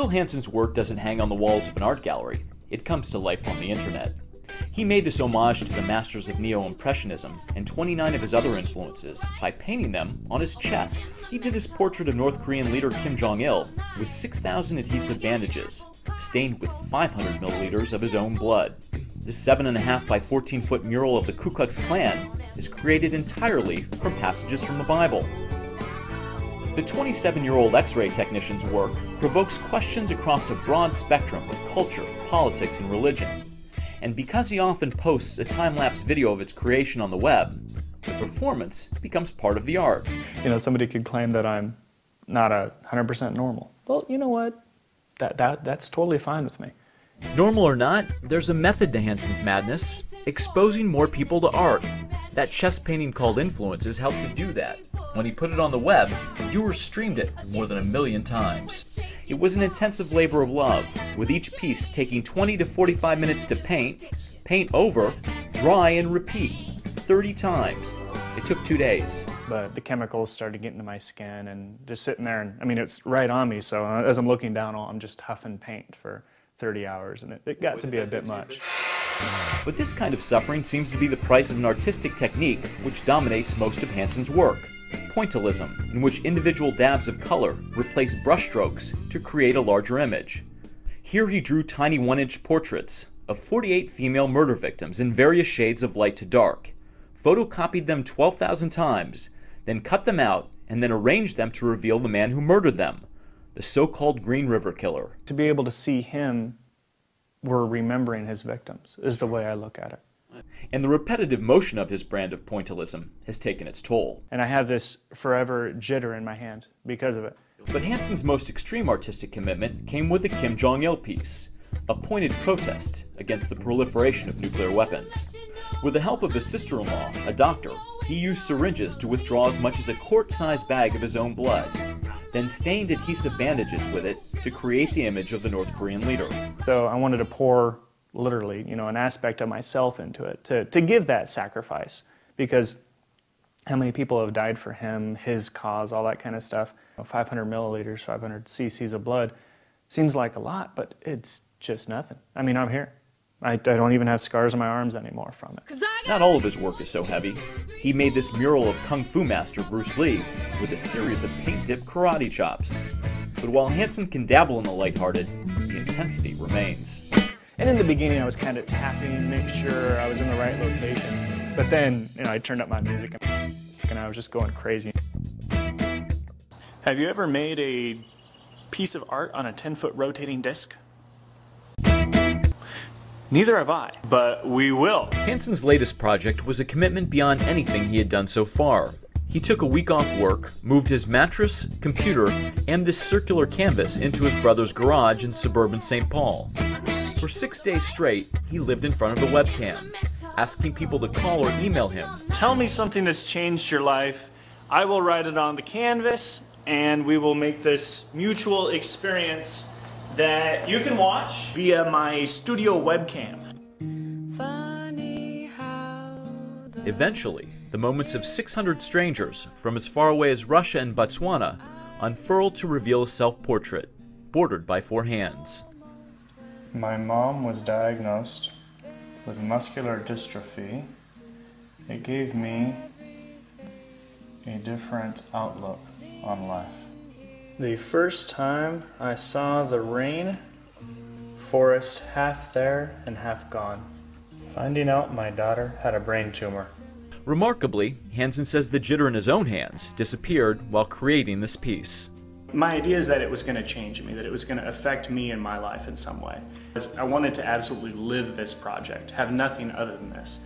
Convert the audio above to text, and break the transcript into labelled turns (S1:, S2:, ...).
S1: Still, Hansen's work doesn't hang on the walls of an art gallery. It comes to life on the internet. He made this homage to the masters of Neo-Impressionism and 29 of his other influences by painting them on his chest. He did this portrait of North Korean leader Kim Jong-il with 6,000 adhesive bandages, stained with 500 milliliters of his own blood. This 7.5 by 14-foot mural of the Ku Klux Klan is created entirely from passages from the Bible. The 27-year-old X-ray technician's work provokes questions across a broad spectrum of culture, politics, and religion. And because he often posts a time-lapse video of its creation on the web, the performance becomes part of the art.
S2: You know, somebody could claim that I'm not 100% normal. Well, you know what? That's totally fine with me.
S1: Normal or not, there's a method to Hansen's madness: exposing more people to art. That chest painting called Influences helped to do that. When he put it on the web, viewers streamed it more than 1 million times. It was an intensive labor of love, with each piece taking 20 to 45 minutes to paint over, dry, and repeat 30 times. It took 2 days.
S2: But the chemicals started getting to my skin and just sitting there, and I mean, it's right on me, so as I'm looking down, I'm just huffing paint for 30 hours, and it got to be a bit much.
S1: But this kind of suffering seems to be the price of an artistic technique which dominates most of Hansen's work: pointillism, in which individual dabs of color replace brushstrokes to create a larger image. Here he drew tiny 1-inch portraits of 48 female murder victims in various shades of light to dark, photocopied them 12,000 times, then cut them out and then arranged them to reveal the man who murdered them, the so-called Green River Killer.
S2: To be able to see him, we're remembering his victims, is the way I look at it.
S1: And the repetitive motion of his brand of pointillism has taken its toll.
S2: And I have this forever jitter in my hands because of it.
S1: But Hansen's most extreme artistic commitment came with the Kim Jong-il piece, a pointed protest against the proliferation of nuclear weapons. With the help of his sister-in-law, a doctor, he used syringes to withdraw as much as a quart-sized bag of his own blood, then stained adhesive bandages with it to create the image of the North Korean leader.
S2: So I wanted to pour, literally, you know, an aspect of myself into it, to give that sacrifice, because how many people have died for him, his cause, all that kind of stuff. 500 milliliters, 500 cc's of blood seems like a lot, but it's just nothing. I mean, I'm here. I don't even have scars on my arms anymore from it.
S1: Not all of his work is so heavy. He made this mural of Kung Fu master Bruce Lee with a series of paint-dipped karate chops. But while Hansen can dabble in the lighthearted, the intensity remains.
S2: And in the beginning, I was kind of tapping, making sure I was in the right location. But then, you know, I turned up my music and I was just going crazy.
S3: Have you ever made a piece of art on a 10-foot rotating disc? Neither have I, but we will.
S1: Hansen's latest project was a commitment beyond anything he had done so far. He took a week off work, moved his mattress, computer, and this circular canvas into his brother's garage in suburban St. Paul. For 6 days straight, he lived in front of the webcam, asking people to call or email him.
S3: Tell me something that's changed your life. I will write it on the canvas, and we will make this mutual experience that you can watch via my studio webcam.
S1: Eventually, the moments of 600 strangers from as far away as Russia and Botswana unfurled to reveal a self-portrait, bordered by 4 hands.
S4: My mom was diagnosed with muscular dystrophy. It gave me a different outlook on life. The first time I saw the rain, forest half there and half gone. Finding out my daughter had a brain tumor.
S1: Remarkably, Hansen says the jitter in his own hands disappeared while creating this piece.
S3: My idea is that it was going to change me, that it was going to affect me in my life in some way. I wanted to absolutely live this project, have nothing other than this.